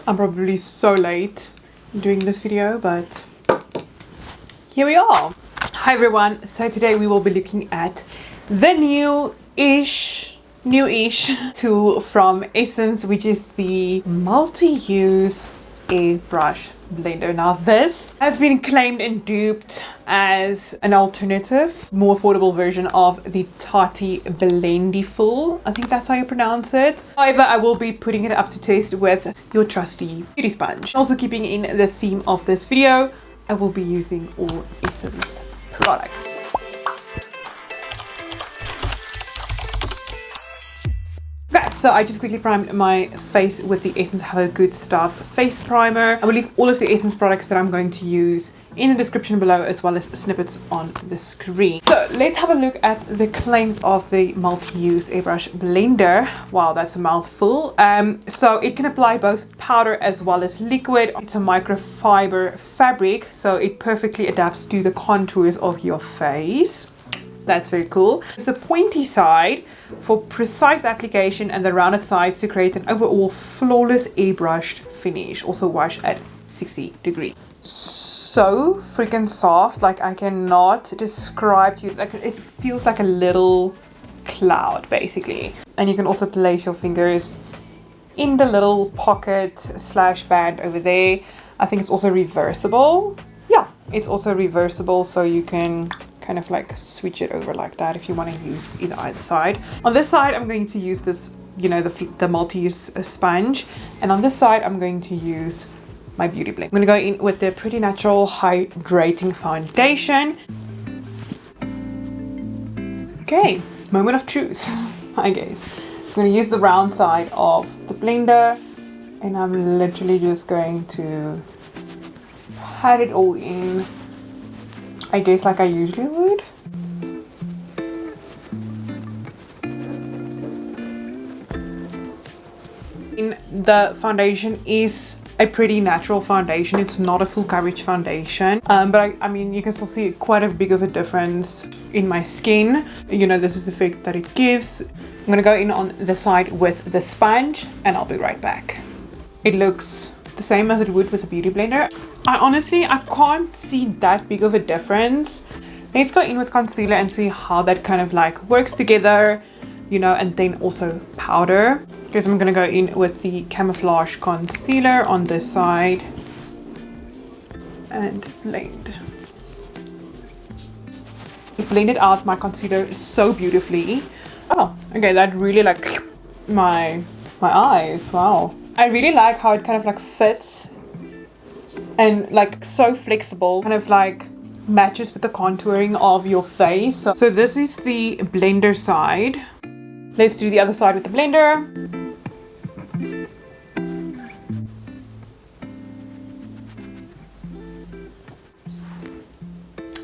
I'm probably so late doing this video, but here we are. Hi everyone, so today we will be looking at the newish tool from Essence, which is the multi-use airbrush blender. Now this has been claimed and duped as an alternative, more affordable version of the Tati Blendiful. I think that's how you pronounce it. However, I will be putting it up to test with your trusty beauty sponge. Also keeping in the theme of this video, I will be using all Essence products. Okay, so I just quickly primed my face with the Essence Hello Good Stuff face primer. I will leave all of the Essence products that I'm going to use in the description below, as well as snippets on the screen. So let's have a look at the claims of the multi-use airbrush blender. Wow, that's a mouthful. So it can apply both powder as well as liquid. It's a microfiber fabric, so it perfectly adapts to the contours of your face. That's very cool. It's the pointy side for precise application and the rounded sides to create an overall flawless airbrushed finish. Also wash at 60 degrees. So freaking soft, like I cannot describe to you, like it feels like a little cloud basically. And you can also place your fingers in the little pocket slash band over there. I think it's also reversible. Yeah, it's also reversible, so you can kind of like switch it over like that if you want to use either side. On this side, I'm going to use this, you know, the multi-use sponge, and on this side, I'm going to use my beauty blend. I'm going to go in with the Pretty Natural Hydrating Foundation. Okay, moment of truth, I guess. I'm going to use the round side of the blender, and I'm literally just going to pat it all in, I guess, like I usually would. The foundation is a pretty natural foundation. It's not a full coverage foundation, but I mean, you can still see quite a big of a difference in my skin. You know, this is the effect that it gives. I'm gonna go in on the side with the sponge, and I'll be right back. It looks the same as it would with a beauty blender. I can't see that big of a difference. Let's go in with concealer and see how that kind of like works together, you know, and then also powder. Okay, so I'm gonna go in with the Camouflage Concealer on this side and blend. It blended out my concealer so beautifully. Oh, okay, that really like my eyes, wow. I really like how it kind of like fits and like so flexible, kind of like matches with the contouring of your face. So this is the blender side. Let's do the other side with the blender.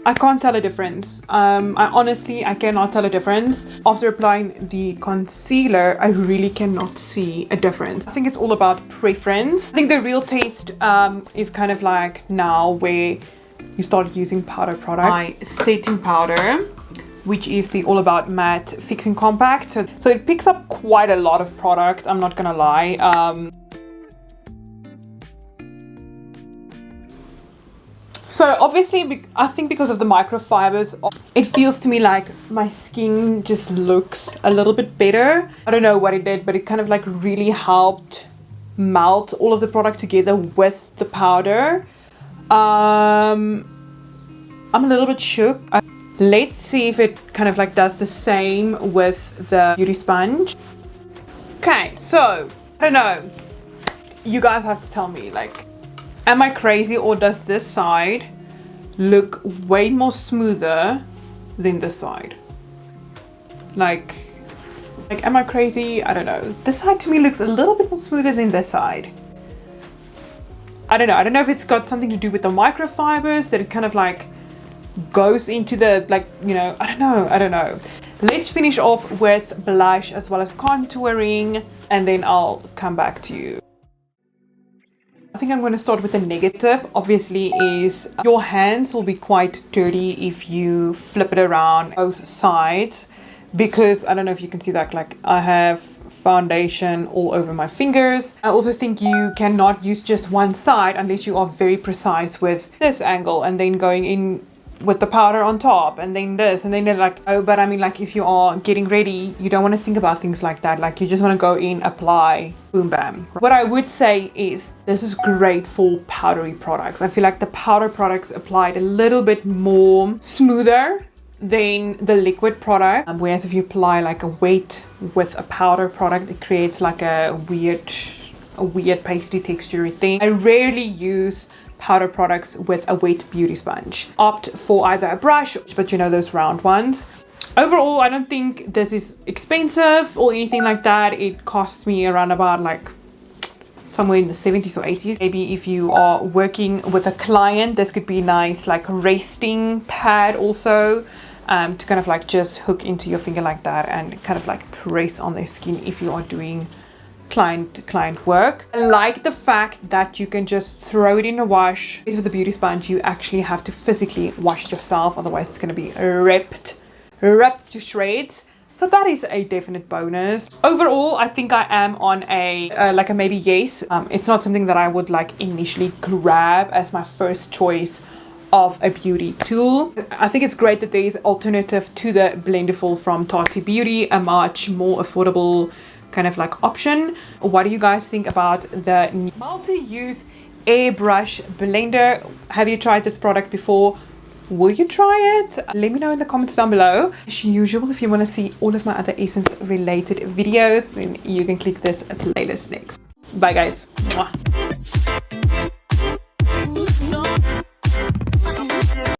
I can't tell a difference. I cannot tell a difference. After applying the concealer, I really cannot see a difference. I think it's all about preference. I think the real taste is kind of like now where you start using powder products. My setting powder, which is the All About Matte Fixing Compact. So it picks up quite a lot of product, I'm not gonna lie. So obviously, I think because of the microfibers, it feels to me like my skin just looks a little bit better. I don't know what it did, but it kind of like really helped melt all of the product together with the powder. I'm a little bit shook. Let's see if it kind of like does the same with the beauty sponge. Okay, so I don't know. You guys have to tell me, like, am I crazy, or does this side look way more smoother than this side? Like am I crazy? I don't know. This side to me looks a little bit more smoother than this side. I don't know. I don't know if it's got something to do with the microfibers, that it kind of like goes into the, like, you know, I don't know. Let's finish off with blush as well as contouring, and then I'll come back to you. I think I'm going to start with the negative, obviously, is your hands will be quite dirty if you flip it around both sides, because I don't know if you can see that, like I have foundation all over my fingers. I also think you cannot use just one side unless you are very precise with this angle and then going in with the powder on top and then this and then they're like, oh, but I mean, like if you are getting ready, you don't want to think about things like that. Like you just want to go in, apply, boom, bam. What I would say is this is great for powdery products. I feel like the powder products applied a little bit more smoother than the liquid product. Whereas if you apply like a weight with a powder product, it creates like a weird pasty texture thing. I rarely use powder products with a wet beauty sponge. Opt for either a brush, but you know, those round ones. Overall, I don't think this is expensive or anything like that. It cost me around about like somewhere in the 70s or 80s. Maybe if you are working with a client, this could be nice like resting pad also, to kind of like just hook into your finger like that and kind of like press on their skin if you are doing client work. I like the fact that you can just throw it in a wash. With the beauty sponge, you actually have to physically wash yourself, otherwise it's going to be ripped to shreds. So that is a definite bonus. Overall, I think I am on a like a maybe yes. It's not something that I would like initially grab as my first choice of a beauty tool. I think it's great that there is alternative to the Blenderful from Tati Beauty, a much more affordable kind of like option. What do you guys think about the multi-use airbrush blender? Have you tried this product before? Will you try it? Let me know in the comments down below. As usual, if you want to see all of my other essence related videos, then you can click this playlist next. Bye guys. Mwah.